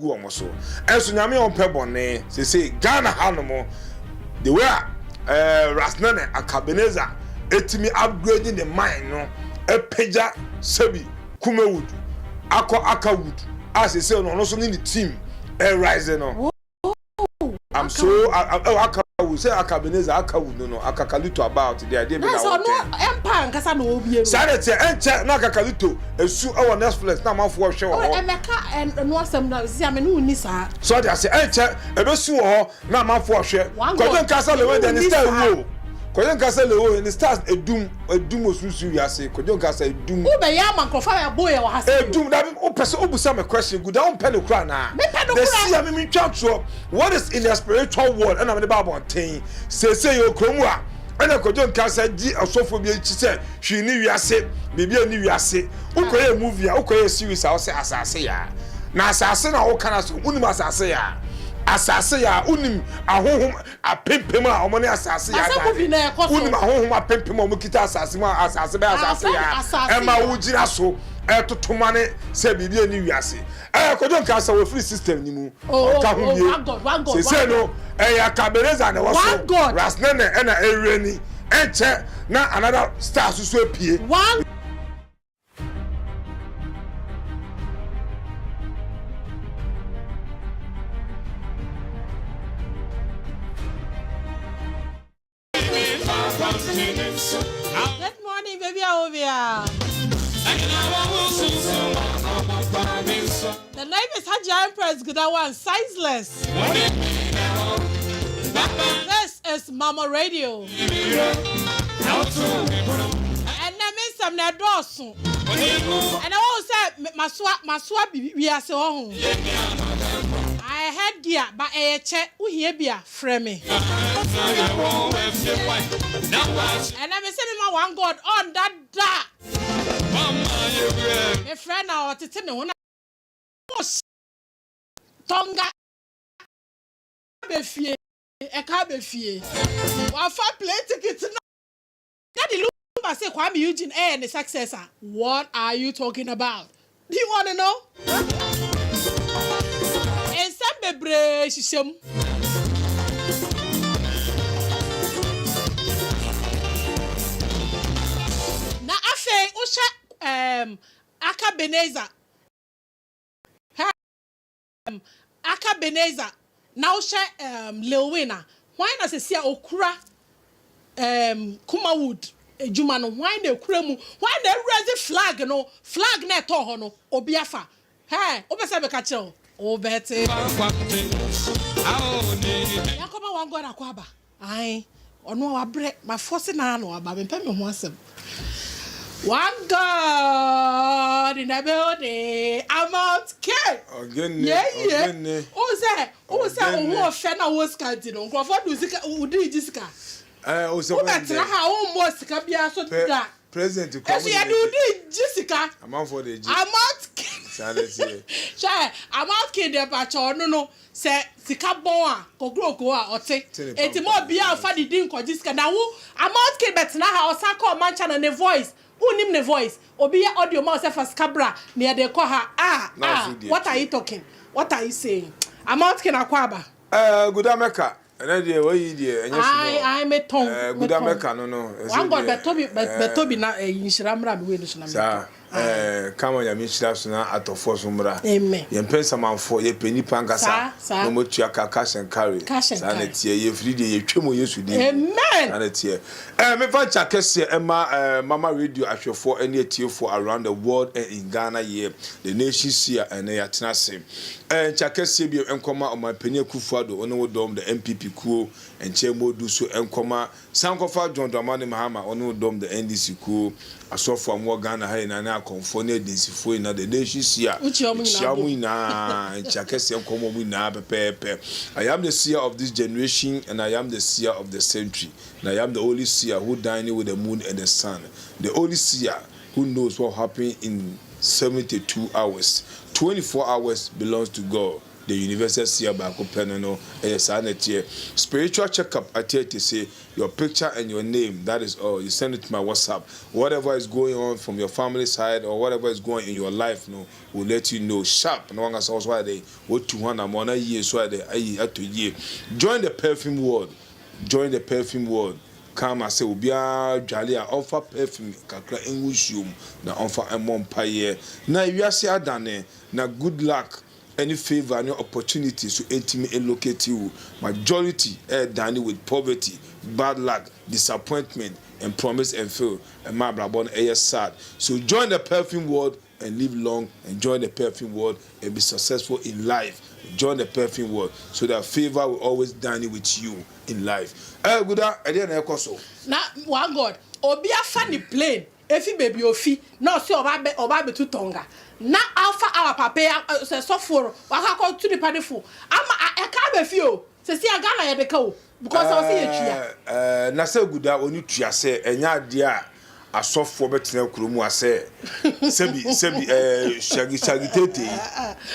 egu omo so enso nyame on pebone say Ghana hanomo the way Rasnane Akabeneza etimi upgrading the mind no epeja sebi kumewood akawood as say no so ni team rise no I'm so akawood say Akabeneza akawood no akakalito about the idea be na no empire nkasa na obiero Saturday enche na akakalito esu our Netflix na manfo hwe wo emeka no asem na si ame no ni sa so they say enche ebesu wo na manfo hwe Kodwo Nkansah Lilwin then start wo Kodwo Nkansah Lilwin and start edum osusu wiase Kodwo Nkansah edum wo be ya mankofa ya boy wa hase edum that be opese obusa me question good down pen kra na the see am me twatro what is in the spiritual world and am the Bible ten say yo kromu a ana Kodwo Nkansah di asofo bi echi se hwi ni wiase bibia ni wiase ukoye movie a ukoye series a wo se asase ya na asase na wo kana so unim asase ya asase ya unim ahohom apempem a omone asase ya unim ahohom apempem o mukita asase ma asase be asase ya ema wujira so etotomane se bibia ni wiase Kodwo Nkansah we free system ni mu ka hu bie se no Akabeneza na wo so Rasnane na ewreni enche na another star so apie Good morning, baby Ovia. The name is Haji Empress Gudawan, sizeless. This is Mama Radio. And that means I'm not dorsal. And I always said, Maswa, we are so home. I had gear, but I check who here be a frame. And I'm sending my one God on that. My friend, now to tell me when I Tonga Befie, a cabefie. One fat play tickets now. Daddy look, I say, Kwame Eugene and the successor. What are you talking about? Do you want to know? And some bebre shisham. Na afe usha Akabeneza. Akabeneza. Na usha Lilwin. Why na se sia okura Kumawood ejuma no why na okura mu why na raise flag na to ho no obiafa. Hey, obese be ka kire o bete. Yakoma wan go na kwaba. Ai, ono wa bre ma force na no aba me pem ho asem. One God in the building. I'm out kid. Again. Yeah. Oh, say, who offend a was canting on Crawford Musica, who did Jessica? Also, that's how almost can be a sort of that. Present, you did Jessica. I'm out for the I'm out kid. I'm out kid, the patch or no, say, Sika Boa, Kodwo or take it more be out for the dink or Jessica. Now, I'm out kid, but now how Sako Manchan and the voice. Who name the voice? Obi audio mouse for scabra near the koha. What are you talking? What are you saying? I'm out kin akwaba. Good America. And then where you dear? I met Tom. Good America, no. One God, but Toby na in Shiramra be with come on, ya mistress na atofo somra. Amen. Ye pensa manfo ye peni pankasa. No mo tua cash and carry. Sanity ye free ye twemo yesu di. Amen. Sanity. Me fa chakese Mama Radio ahwefo ene atiefo around the world and in Ghana ye. The nation here and ya tenase. Chakese bi enkoma o mapeni akufuado ono wodom the MPP kuo enchemo du so enkoma sankofa John Dramani Mahama ono wodom the NDC kuo asofo amwo Ghana ha na konfo na densifo na the nation here. Chiamu na chakese enkomo mu na pepepe. I am the seer of this generation and I am the seer of the century. And I am the only seer who dining with the moon and the sun. The only seer who knows what happened in 72 hours. 24 hours belongs to God. the university about Copenhagen, spiritual checkup. I tell to say your picture and your name. That is all. You send it to my WhatsApp. Whatever is going on from your family side or whatever is going in your life, no, will let you know. Sharp. No one also why they what 200 more years why they at a year. Join the perfume world. Join the perfume world. Come and say, Ubia Jalia offer perfume, Kakra Englishum, na offer a mompaye. Na you are done, na good luck, any favor, any opportunities to intimate and locate you. Majority done with poverty, bad luck, disappointment, and promise and fail. And my brabon is sad. So join the perfume world and live long, and join the perfume world and be successful in life. Join the perfume world so that favor will always dine with you in life. Good idea na ekoso. Na one God, obi afa ni plane, efi baby ofi, na si oba be tu tonga. Na alpha our papa se soforo, waka ko tu ni padefo. Ama e ka be fi o. Se si aga na ye de ka o because o si ye na se guda oni tua se enya ade a asofo betena kuromu ase sebi shagi tete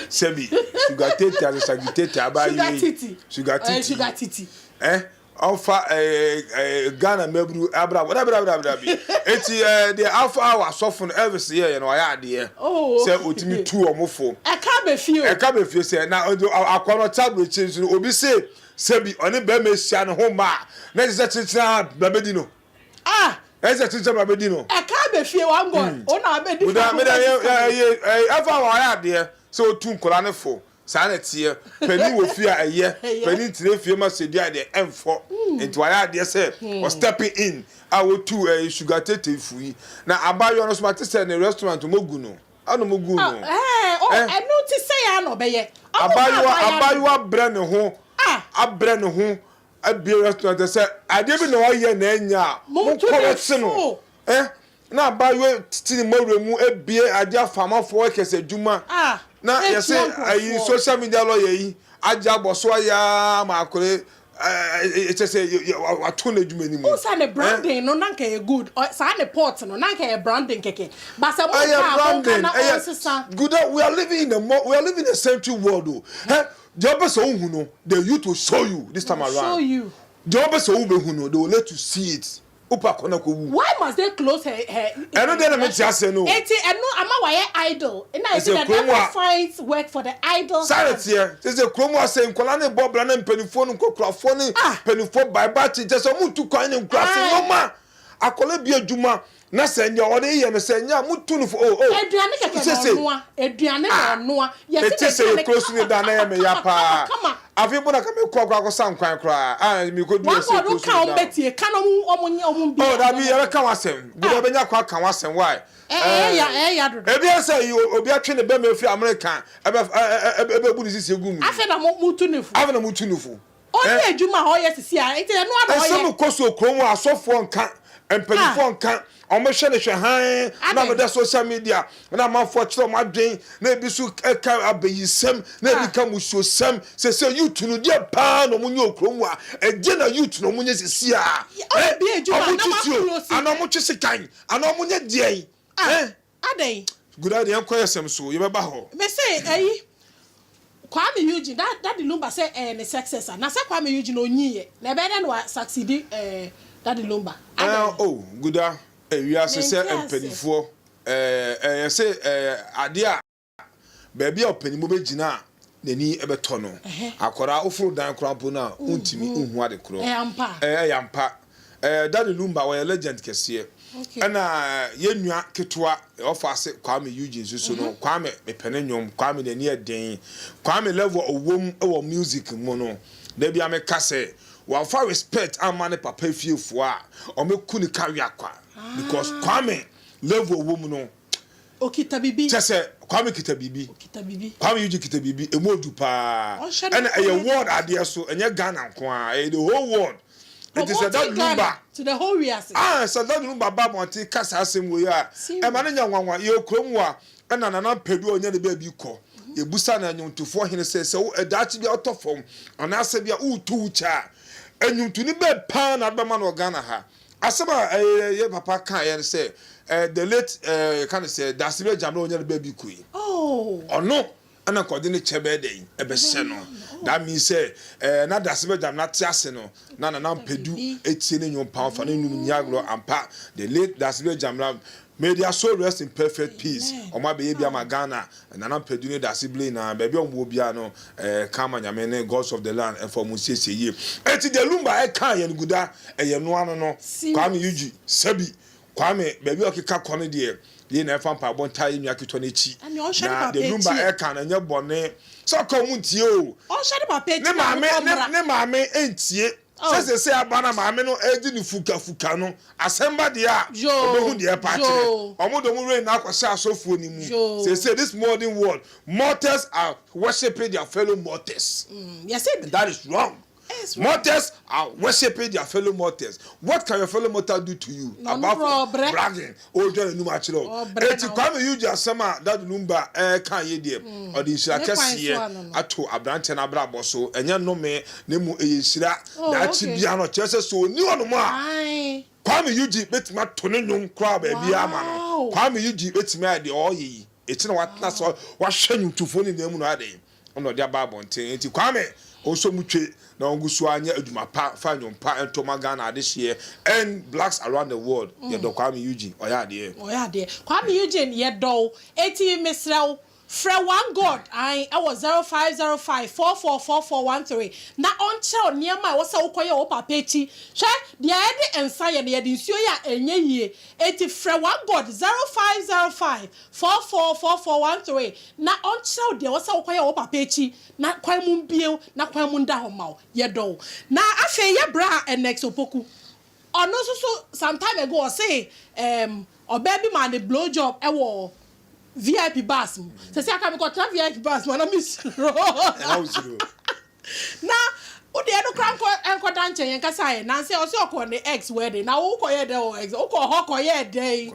sebi sugar tete and shagi tete abayi sugar titi alpha Ghana mebru abra whatever eti the alpha hour asofo no every year you know ya ade say otimi tu omofo e ka be fio say na akwano tablet change obi say sebi oni be me sia no ho ma na je chichira babedino ese chichira babedino e ka be fie wan God o na abedi uda me da alpha hour ya ade so tu nkola ne fo sanity pani wo fie aye pani tire fie ma sedia de emfo enti wa ya de say or stepping in awo tu sugar tete fui na abayo no so mate say na restaurant mogu no ano mogu no eno ti say ya no be ye abayo abre ne ho abi restaurant say ade bi no ye na anya mo ko no na abayo tini mawremu ebie ade afama fo kese djuma na yese ayi social media lawyer yi aja boso ya makore it say atone djuma ni mu o sa ne branding no nanka e good sa ne port no nanka e branding keke but say good we are living in a century world job so hu no the youth will show you this time around show you job so hu no they will let you see it. Why must they close her? I don't know what you say no. Eti eno ama waye idol. And I say that never finds work for the idol. Silence here. There's a chromo say nkola ne bob na mpenifo no kokra ni penifo Bible teacher so mutu kwan ne nkrase no ma. Akole bi adwuma na se nya ode ye no se nya mutu no aduane keke no aduane no ye se close ni da na ye me ya pa. Afi bona ka me kwa san kwan kra mi ko du se close ka on betie ka no omun bi da bi ye ka wasem bi do benya kwa kan wasem why ya do e bi say obi atwe ne be me fi America ebe bu ni sisi egu mi afi na mutu nefu afi na mutu nefu onye adwuma ho ye sisi a enti no ada ho ye some koso kromo asofo nka empelifo nka omehwe ne hwe han na me social media na manfo kire o madwen na ebisu ka abayisem na ebi ka musosem se youth no dia pa no munye okromu a eje na youth no munye sisi a bi ejuma na mafulosi ana mo twese kan ana munye die adai good idea enko yesem so ye beba ho me say ayi Kwame Eugene that the Lumba say ne successor na say Kwame Eugene onyiye na be dey no succeed that the Lumba good we are say empenifo say ade a baby openimo be gina nani ebeto no akora ofuru dan krampo na untimi unhu ade kro yampa that the Lumba we legend kese ana yenua ketwa ofa ase Kwame Eugene so no Kwame mepene nyom Kwame nani eden Kwame level owom e music mu no da bia me kase wa for respect amane papa fiefo a o me kuni kawe akwa because Kwame level owom no okita bibi chese Kwame kita bibi Kwame Eugene kita bibi emodu pa ana a word ade so enye Ghana nko a the whole world. It is a that Lumba to the whole reason. So that Lumba Babonti Kasa Asim we are. A man young you cromwa and an pedu on the baby call. A busan and you to 4 him says so a Dutch be out of form and I said, two cha. And you to the bed pan at Baman or Ghana ha. Asama a papa can say the late can say that's the Jamon baby queen. Oh, or no. ana kɔde ne kyɛbɛ den ɛbɛhyɛ no that means say na dasebe jam na tiase no na pedu etie ne nyom pa fa ne num nyagro ampa the late dasebe jam media so rest in perfect peace oma be bia magana na pedu ne dasebe na ba bia omo bia no kama nyame ne gods of the land and for musiesie ye eti de lumba e kan ye nguda ye no ano no kwame yuji sabi kwame ba bia okeka kone de ye na fa mpa bon tai nwa keto na chi na de lumba e kan na nye bone so komuntie o shade papa eti ne maame entie say abana maame no edi ni fuka no asemba de a obehu de e pa kire omodo mu rain na akwose asofuo ni mu say this modern world mortals are worshiping their fellow mortals yes that is wrong. Mortals are worshiping their fellow mortals. What can your fellow mortal do to you? About bragging? Oh, John, no match at all. It's kwame you just sama that number can ye dear or the shakasi ato abrante na brabo so enya no me nemu eyisira that chibiano chese so ni ono mo a kwame you ji betima to ne nyum kra ba bia ama no kwame you ji betima ade oyi eti na watna so wa hwanyu tufo ni nemu no ade ono dia babo nten enti kwame also mutwe na ongusu anya aduma pa fa nyompa entomaga na adehye and blacks around the world ye do kwame Eugene oyade kwame Eugene ye do eti mesrew fra one god I was 0505444413 na onche niema wo se ukoye wo papa echi hwe de ade ensa ye de nsuo ya enye yie eti fra one god 0505444413 na onche de wo se ukoye wo papa echi na kwan mu bio na kwan mu nda ho mawo ye do na afi ye bra next opoku ono so some time ago say obaby man the blow job ewo VIP bus. Se se aka me ko tra VIP bus na miss. Na o de no kran ko enko danche yen kasa ye na se o se okọ ne ex wedding na wo ko ye de o ex o ko ho ko ye de o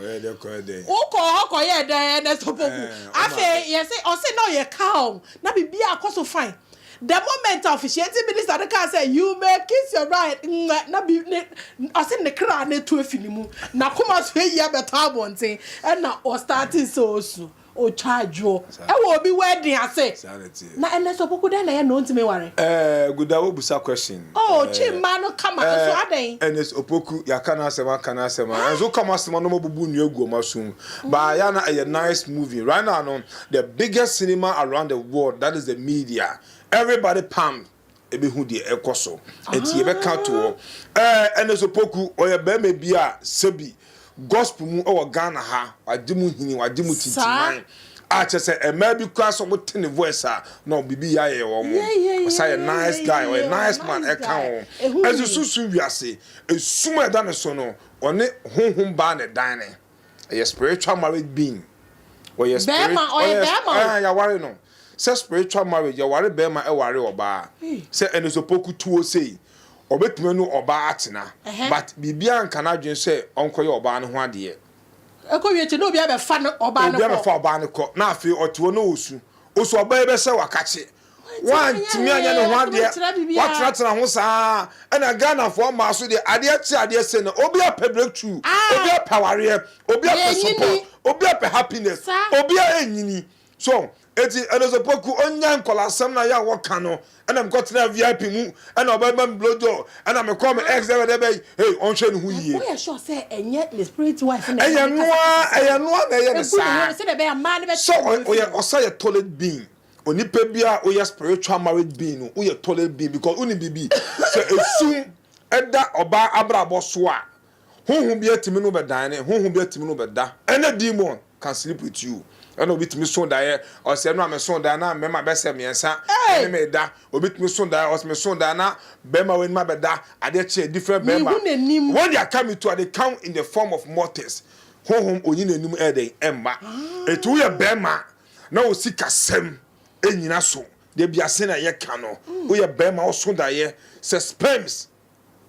ko ho ko ye de na so poku afi ye se o se no ye calm na bibia akoso fine. The moment officiating minister the can say you may kiss your right na be I say ne kra na to afinimu na kuma so ya beta bonten and na o starting so o charge o e wo bi wedding ase na ene so poku den na ye no ntime ware guda wo busa question chima no kama so aden ene so opoku ya kana asema enzo kama asema no mabubu nu egu omasum ba ya na a nice movie right now no the biggest cinema around the world, that is the media. Everybody pam ebe hu de ekoso enti ebe ka to ene so poku oye be me bia sebi gospel mu o Ghana ha wadimu hini wadimu titiman a chese ema bi kwa so mote ne voice a no bibi ya ye wo mo say a nice guy or a nice man e ka ho ezu susu wiase esuma da ne so no one honhom ba ne dan ne a spiritual married being or your spiritual ya worry no. Say spiritual marriage, you worry be ma e worry oba. Say ene so poku tuo say. Obetime no oba atena. But bibia nka na dwen say onkoye oba ne ho ade. Ekowie no obi abe fa oba ne ko. Obi abe fa oba ne ko. Na afi otuo no osu. Osu oba e be say wakache. Wan timi anya ne ho ade. Watratra ho saa. Ena Ghana for ma so de ade achi ade se no. Obi ape breakthrough. Obi ape ware. Obi ape support. Obi ape happiness. Obi a enyini. So eti enezo poku onya nkolasem na ya woka no ena mkotena VIP mu ena obeba mblojo ena mekọ me ex dey be hey onhwe ne hu yie we sure say enye the spirit wife na eye noa na eye ne sa say dey be a man be so oye osaye toilet being onipa bia oye spiritual married being no oye toilet being because uni bibi so esum eda oba abrabo so a honhom bia timi no be dan ne honhom bia timi no be da ena demon can sleep with you. I know bit me son da or say no am son da na me ma be se me ensa ene me da obit me son da or me son da na be ma wen ma be da ade che different be ma when they are coming to they come in the form of mortals honhom onyi nanum eden emma etu ye be ma na o sika sem enyina so de bia se na ye ka no o ye be ma o son da ye se sperms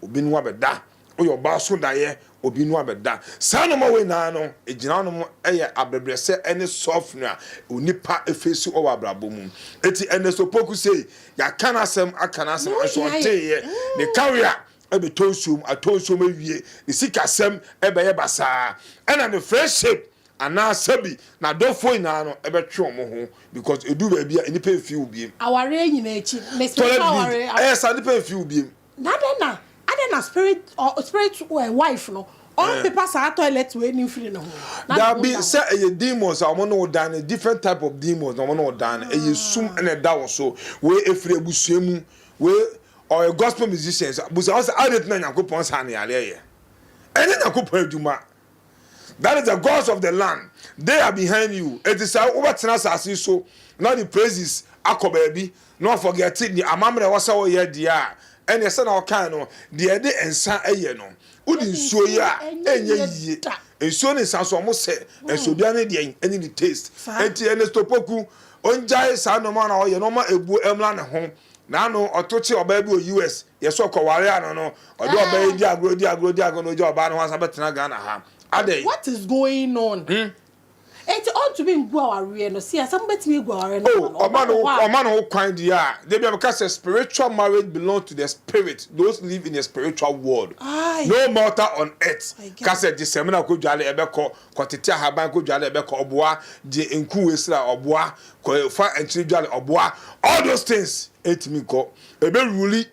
obi nu abeda o yo ba son da ye obi nu abeda sanu ma we na no ejina no eye abrebrese ene software onipa efesu o wabrabo mu eti ene so poku sei ya kana asem akana asem asonte ne career ebe tonsum atonsum awie ne sikasem ebe ye basa ena ne friendship ana sabi na dofo ina no ebetwe omo ho because edu ba bia enipa mfi ubiem aware nyina echi me spiritual aware sa enipa mfi ubiem na spirit or spirit wife no all people say toilet we ni free no ho there be say a demons omo no dan a different type of demons omo no dan e sum na da wo so we efiri abusuemu we or a gospel musicians but also added na yakopon sa na yale ye ene yakopon aduma. That is the gods of the land. They are behind you. It is over tenacity so now the praises akobabi not forget it the amamre wasa wo ye dia and ye say na okan no de de ensa eye no udi nsuo ye a enye yie ensuo ne sanso mo se ensuo bia ne de any the taste enti ene stopoku onjai sa no ma na wo ye no ma ebu emla ne ho na no otochi oba bi o US ye so koware ano no odo oba di agro no je oba no wansa betena Ghana ha. What is going on? It's all to be in Guawari no see some bet me Guawari no. Oh man who kwan dia. They be because spiritual marriage belongs to the spirit. Those live in the spiritual world. No matter on earth. Because the seminar ko dwale ebeko kwatete ahaban ko dwale ebeko oboa de enku wesira oboa ko fa enchiri dwale oboa all those things etimi ko ebe ruli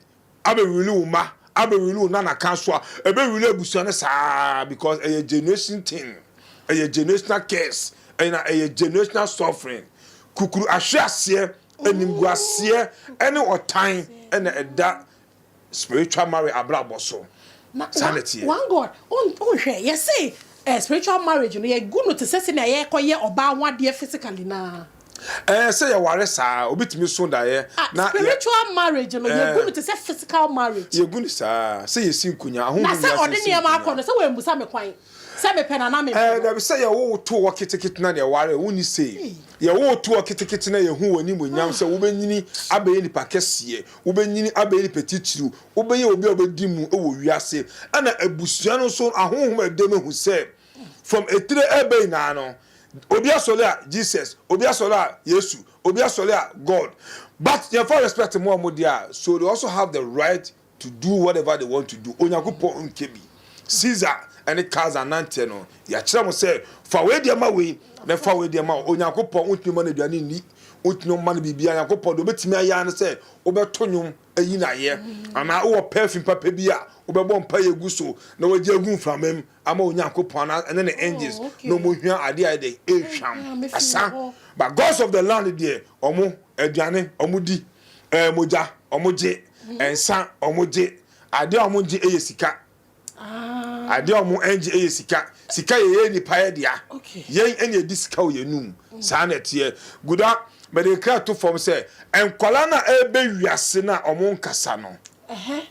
uma abe really nana kanswa ebe really abusuane sa because a generation thing a generational curse and a generational suffering kukuru ahwease animguase any time and that spiritual marriage abraboso sanity one god on hwe yes say spiritual marriage no ye good to say na ye koye oba wade physically na say you ware sa obitimi so da ye na spiritual marriage no ye good to say physical marriage ye good sa say ye sinkunya ahun na say ordinary ma akọ say we mbusa me kwan say me pena na me da be say ye wo to wo kitikiti na de ware woni say ye wo to wo kitikiti na ye hu woni monyam say wo benyini abaye nipa kese wo benyini abaye petitiru wo beye obi obedimu e wo wiase ana abusua no so ahonhom adem hu say from etire ebe na no Obia sola Jesus, Obia sola Yesu, Obia sola God. But you have respect more modia, so they also have the right to do whatever they want to do. Onyakupo unkebi. Caesar and the cars are nanteno. Ya chamo say, for way dia way, then for way dia ma onyakupo untni money dia ni untno money bibia yakupo do betimi aya na say obetonwum ayi na ye. Ana wo perfume papa bia obebo mpa yegu so na waje agun framem ama onyankopon and then the angels no mo hwan ade ade ehwam asa but gods of the land there omo aduane omo di moja omo je ensa omo je ade omo je eyesika ade omo enje eyesika sika ye ni pa ye dia yen ene di sika ye num sa na tie guda but they cry to form say enkwala na ebe wiase na omo nkasa no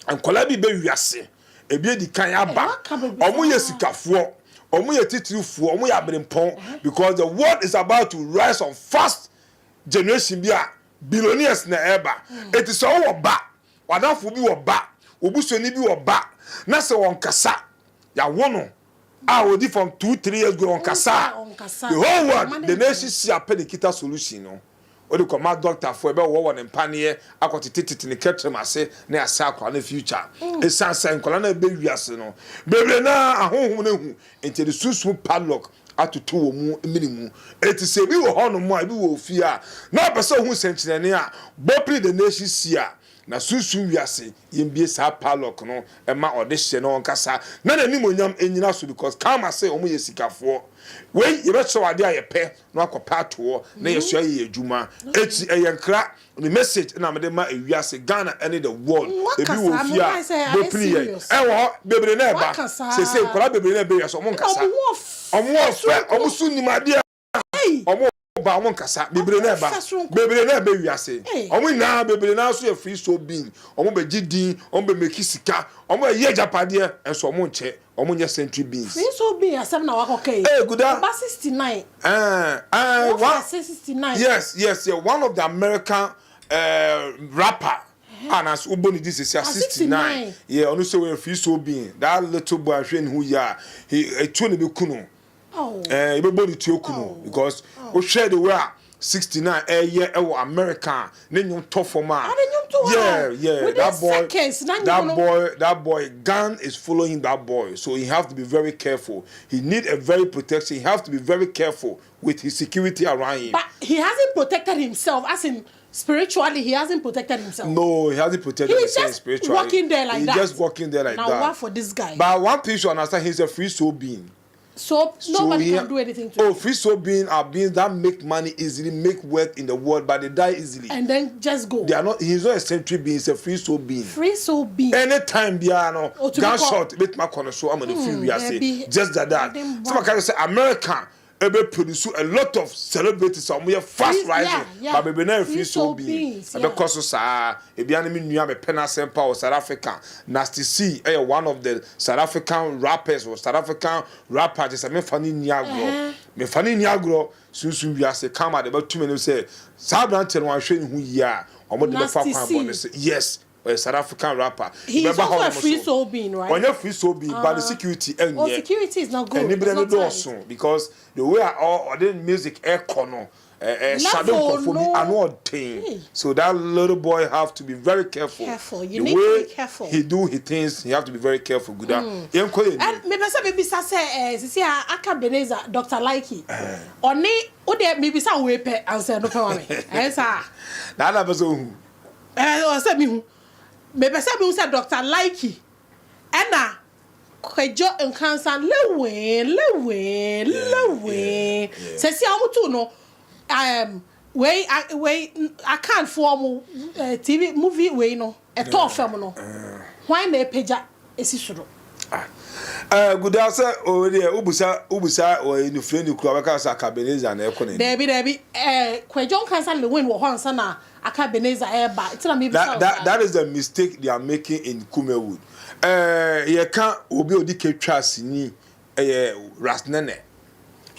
enkola bi be wiase ebi di kan aba omo ye sikafo omo ye titirifo omo ye abrempon because the world is about to rise on fast generation bia billionaires na eba it is all oba wadafo bi oba obusoni bi oba na se won kasa ya wono odi from 2-3 years go on kasa the whole world the nation see a pedikita solution no odi ko ma doctor fo ebe wo ne mpane akotititi ne ketremase na asa akwa na future esansa nkola na be wiase no bebre na ahonhom na hu enti the susu padlock atutu wo mu minimu eti se bi wo hono mu a bi wo fi a na pese hu senkyerene a bopri the nation sia na susu wiase yembie sa padlock no e ma ode hye no nkasa na nanim onyam enyina so because kama say omo yesikafo we yebe so ade ayepe no akopa to na yeso aye adwuma eti eyenkra the message na mede ma ewiase Ghana any the world ebi wo fia bopri ye wo bebre na eba se kola bebre na ebe yaso omo nkasa omo su nimade omo ba won kasa bebre na eba wiase omo na bebre na so ye free so being omo be gidin omo be mekisika omo ye japade enso omo nche omo nye century beings free so being asem na wakoke guda 69 69 yes one of the American rapper and as uboni this is 69 yeah onu so we free so being that little boy hwen who ya he 20 be kuno ibebodi ti okuno because o share the way 69 year America nenhum tofoma yeah that boy gun is following that boy, so he have to be very careful. He need a very protection. He have to be very careful with his security around him. But he hasn't protected himself, as in spiritually he hasn't protected himself. No, he hasn't protected himself spiritually. He's just walking there like that. He's just walking there like now, that. Now what for this guy? But one thing you understand, he's a free soul being. So nobody can do anything to him. Free soul being are beings that make money easily, make wealth in the world, but they die easily. And then just go. They are not. He's not a century being. He's a free soul being. Free soul being. Anytime they are no gunshot, make my corner. So I'm on the field. We are saying just that. Some can say America ebe produce a lot of celebrities. Some we are fast rising, but baby now free soul being. Because so ebi anime nua me pena sempa or South Africa. Nasty C, one of the South African rappers or South African rapper. Just me funny niagro. Me funny niagro. Soon we are say come at about 2 minutes. Say Sabran tell one showing who ya. Yes. A South African rapper. He is also a free soul being, right? When you're free soul being, but the security and security is not good. And it's not awesome because the way all the music air corner, shadow for me, I know thing. So that little boy have to be very careful. You need to be careful. He do his things. He have to be very careful. Good. And maybe say, see, Aka Beneza, Dr. Likee. Oni, ode maybe some way pe answer no pe me. Answer. That episode. Say me. Maybe say Dr. Likee. Ena Kodwo Nkansah Lilwin. Say see amutu no way I can't form TV movie way no a top film no. Why na peja esisuro? Good answer already. Ubusa or in the friend you could have a Cabeneza and Economy. Debbie, Kodwo Nkansah Lilwin was once na Akabeneza airba. It's not maybe that is the mistake they are making in Kumewood. You can't obi odike twasini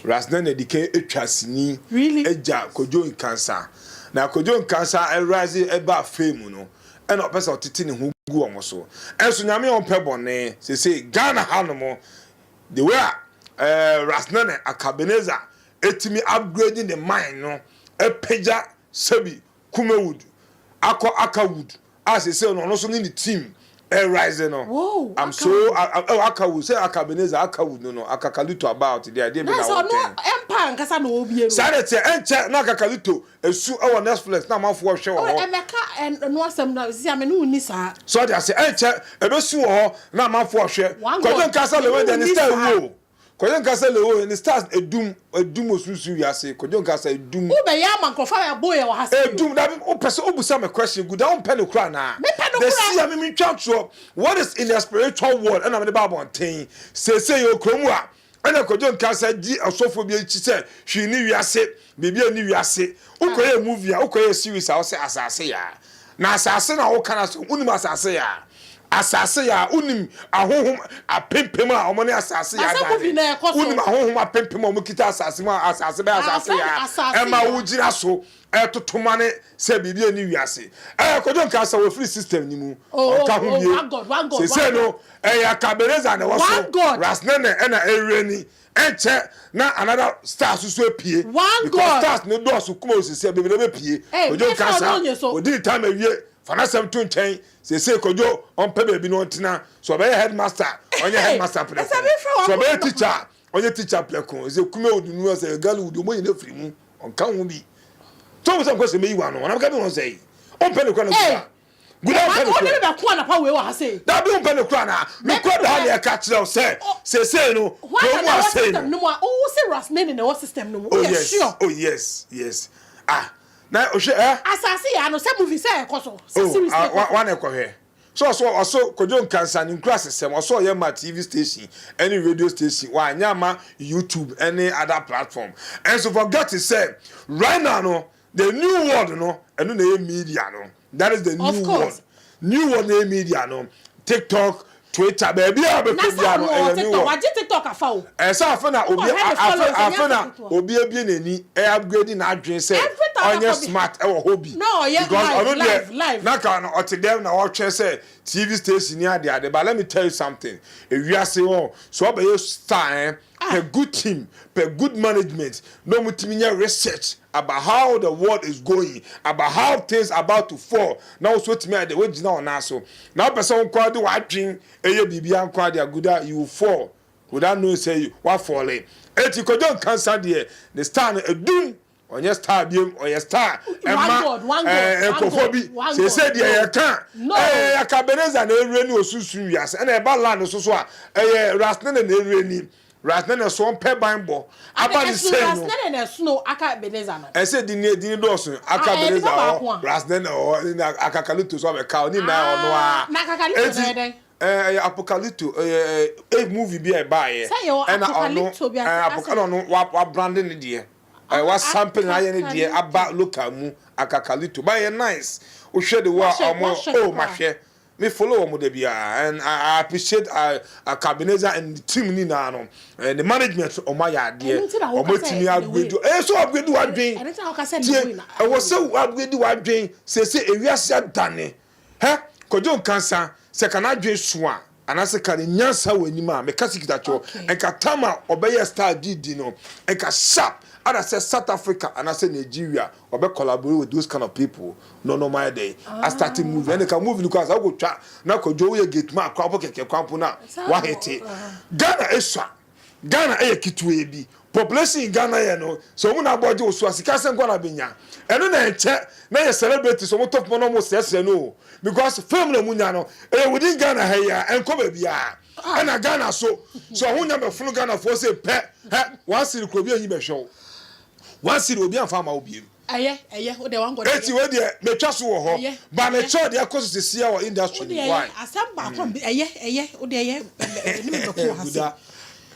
Rasnene dike twasini eja Kodwo Nkansah. Na Kodwo Nkansah rise eba fame no. E no person otete ne hu gu omo so. Enso nyame on pebone say Ghana hanomo the way Rasnene Akabeneza etimi upgrading the mind no e peja sebi Kumewood Akawood as they say no so in the team rising no. Whoa, I'm so Akawood say Akabeneza Akawood no Akakalito about the idea be na no empire nkasa na obi ero Sarete enche na Akakalito esu e on Netflix na manfo hwe wo Emeka no asem na si ame no ni sa so they say enche ebesu ho na manfo hwe Kodwo Nkansah lewe the style wo Kodwo Nkansah lewe the stars edum osusu wi ase Kodwo Nkansah edum wo be ya mankofa ya boy wa hase edum that o person obusa me question good down pen kra na the see me twa what is in the spiritual world and am the Bible ten say you kromu a and Kodwo Nkansah di asofo bi echi say hwi ni wi ase bibia ni wi ase ukoye movie a ukoye series a o say asase ya na asase na wo kana so unim asase ya asase ya unim ahohom apempem a omone asase ya da unim ahohom apempem o mukita asase ma asase be asase ya e ma wo gira so totomane se bibia ni wiase Kodwo Nkansah we free system ni mu ka ho bie se no ya Kabeneza na wo so Rasnene na ereni enche na another stars so pie because stars no do so kuma osisi bibia be pie Kodwo Nkansah odi time awie fana sem to nchen say Kodwo on pe baby no ntina so be headmaster onye headmaster pleko so be teacher onye teacher pleko ze Kumewood nu say Galwood mo yin afiri mu on kan ho bi so some question me you wan no na be won say on pe ne kwa na good afternoon on be kwa na pa we wa say that be on pe ne kwa na me kwa da na ka kire say no ko mo say no o say Rasnene na system no sure oh yes na o hwe asase ya no say movie say ekoso series one ekohwe so Kodwo Nkansah in class system so ye ma TV station any radio station wa nyama YouTube any other platform and so forget to say right now no the new world no and no media no that is the new world media no TikTok Twitter baby abekobia no TikTok wa TikTok afa o esa afena obi ebie nani upgrade na adwen say onye smart e wo hobby no yeah live na ka no otedem na wo twe say TV station ni ade but let me tell you something if you are say oh so be you star per good team, per good management, no mutiminya research about how the world is going, about how things are about to fall. Now so to me the way now na so. Now person kwadi wa dream eye bibia kwadi aguda you will fall without knowing say you what falling. Eti Kodwo Nkansah there the star a doom on your star beam or your star one god they said you can't akabeneza na ereni osusu wiase na eba land so so rasne na ereni rasne na so pe banbo aba the same rasne na snow akabeneza no I said dini dosun akabeneza rasne na akakalito so be ka oni na ono a na akakalito na den apocalypto a movie be a buy and ono wa branding there what sample na ye ne there about local mu akakalito buy nice o share the wa oh my share me follow omo de bia and I appreciate Kabineza and the team ni na no and the management o ma ya there omo timi agbedu so agbedu adwen anything how can say no I was so agbedu adwen say ewiase adane Kodwo Nkansah se kana dwe soa anase kane nyansa wanima me kasikitacho enka tama obeye star didi no enka sharp other say South Africa anase Nigeria obe collaborate with those kind of people no my day I started moving and can move because I go try na Kodwo ye gate ma kwapo keke kwapo na wa hete Ghana eswa Ghana kitu bi population in Ghana ye no so mu na boje osu asika se ngwa na benya eno na enche na ye celebrity so mo top mo no mo sese no because film na munya no within Ghana here enko ba bia na Ghana so hunya be funu Ghana for say pe one city ko bi anyi be hwew one city obi anfa ma obi eye o de wan go eti we de me twa so wo ho ba me cho de akoso sia wo industry why asamba ko eye o de eye ni me ko ha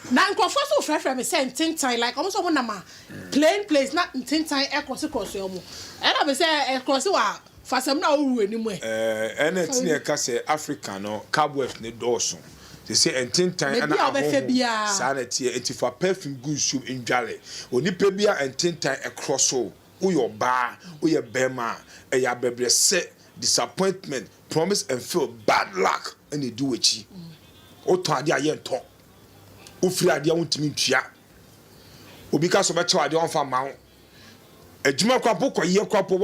na nkofo so frefre me say tintan like almost one na ma plain place na tintan e cross yo mo e na me say e cross wa fasem na oru enimu ene tin e ka say Africa no cobwebs ne doso they say tintan na sanity entifa perfume good soup in jale oni pe bia tintan e cross o your bar o your bema e ya bebre se disappointment promise and fail bad luck and they do it o to ade aye nto ofiri ade wontimi ntua obi ka so be che ade onfa ma ejuma kwapo koye kwapo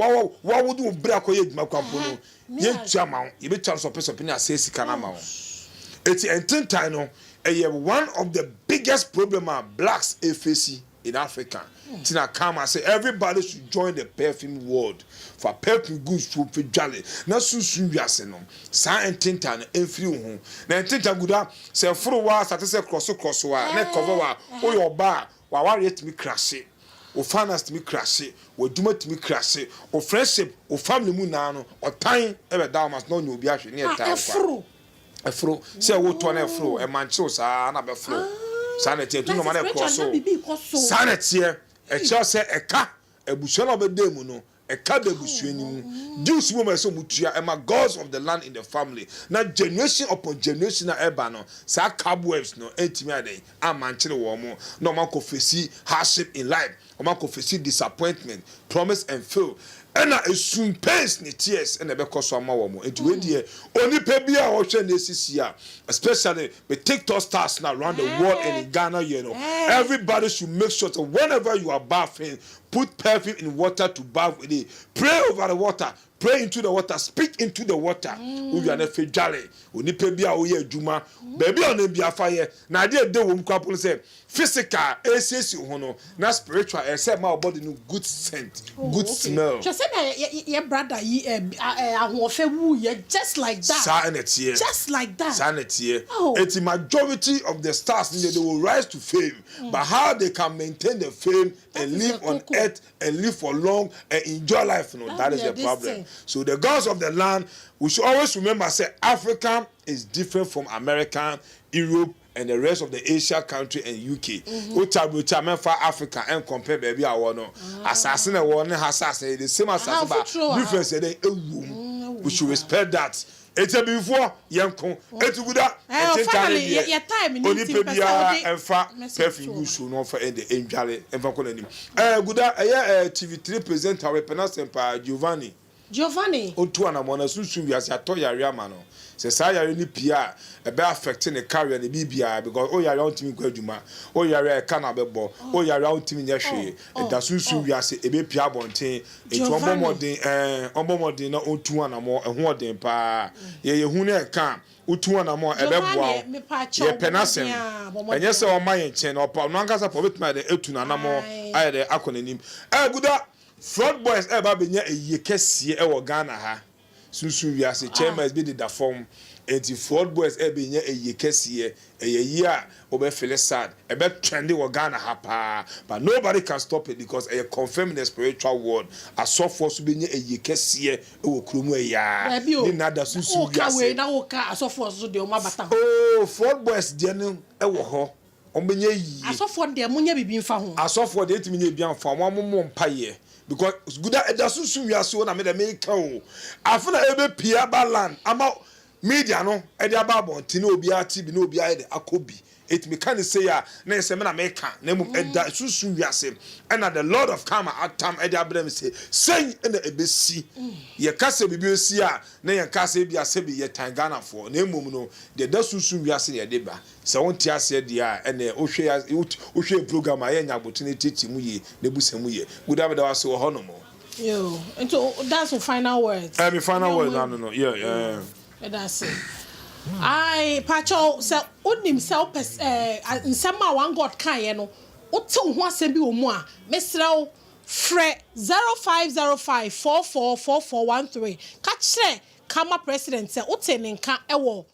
wa wodu obra koye ejuma kwapo no ye ntua ma ye be twa so peso pe na asesi kana ma eti entintan no one of the biggest problem blacks face in Africa. Tina Kama say everybody should join the perfume world for perfume goods to be jolly. Na susu wiase no. Sa entinta no enfiri ho. Na entinta guda say furu wa sate say cross wa na cover wa o your bar wa rate me crash. O finance me crash, o duma me crash, o friendship, o family mu na no, o time e be down must no nyu obi ahwe ne time kwa. Efuru say wo to na efuru e manche sa na be furu. Sanity tu no man cross so sanity e cho say eka ebusuo na obedemu no eka da ebusuo ni mu Jews woman so mutua e ma gods of the land in the family na generation upon generation na eba no sa cobwebs no entimi ade amanchire wo mo no man ko face hardship in life o man ko face disappointment promise and fail and assume pains ni tears and ebe koso ama wo mo enti we die oni pe bia wo hwe na esisia especially the TikTok stars now around the world and in Ghana everybody should make sure that whenever you are bathing put perfume in water to bath with it pray over the water pray into the water speak into the water we are na fejale oni pe bia wo ye adwuma baby on bia fire na de wo mkwapo say physical esesi ho no na spiritual say my body no good scent good smell just say your brother ahofe wu ye just like that sanity just like that sanity it's majority of the stars they will rise to fame but how they can maintain the fame and live on earth and live for long and enjoy life that is the problem. So the gods of the land, we should always remember, say Africa is different from America, Europe, and the rest of the Asia country and UK. Utabu for Africa and compare baby I want assassin a one assassin the same assassin but difference they we should respect that. It's a before yanko etuguda finally your time in and fa perfume you should not for end the enjale and for calling him guda TV3 presenter we Penasempa Giovanni Giovanni otu anamo na sunsun wi ase ato yare ama no se sa yare ni pia e be affect ne career ne bibia because o yare ontimi kwa adwuma o yare e ka na bebo o yare ontimi nya hwe e da sunsun wi ase e be pia bonten e to ombomodin na otu anamo e ho odin pa ye hu na e ka otu anamo e be boa ye penasem enye se o maye nchen no pa no Nkansah po betima de etu na anamo aye de akonanim guda fraud boys ba benya eye kese e wo Ghana ha sunsun wi ase chairman be the form enti fraud boys benya eye kese eye a obe feel sad e be trendy wo Ghana ha pa but nobody can stop it because e confirm in the spiritual world asofo so benya eye kese e wo kromu ya ni nada sunsun wi ase we na wo ka asofo so de o mabata fraud boys de no e wo ho ombenya yi asofo de munya bibi mfa ho asofo de etimi nya bia mfa mo mpaye because good that sunsun wi ase na me de me kan o afuna ebe pia baland ama media no e de aba bonti na obi ati bi na obi aye de akobi etimi kan say ya na se me na me kan na mu e da sunsun wi ase and the lord of karma atam e de abram say na ebesi ye kase bibi osi a na ye kase bi ase bi ye Ghana for na emom no de da sunsun wi ase ye de ba se won ti ase dia ene ohwe program aye nya opportunity ti mu ye na busam ye good that was so honomo yo into that's the final words my final words no yeah that's it I pacho se onim se opes nsema one god kan ye no wote ho asem bi wo mu a mesrew fre 0505444413 ka kire kama president se wote ne nka ewo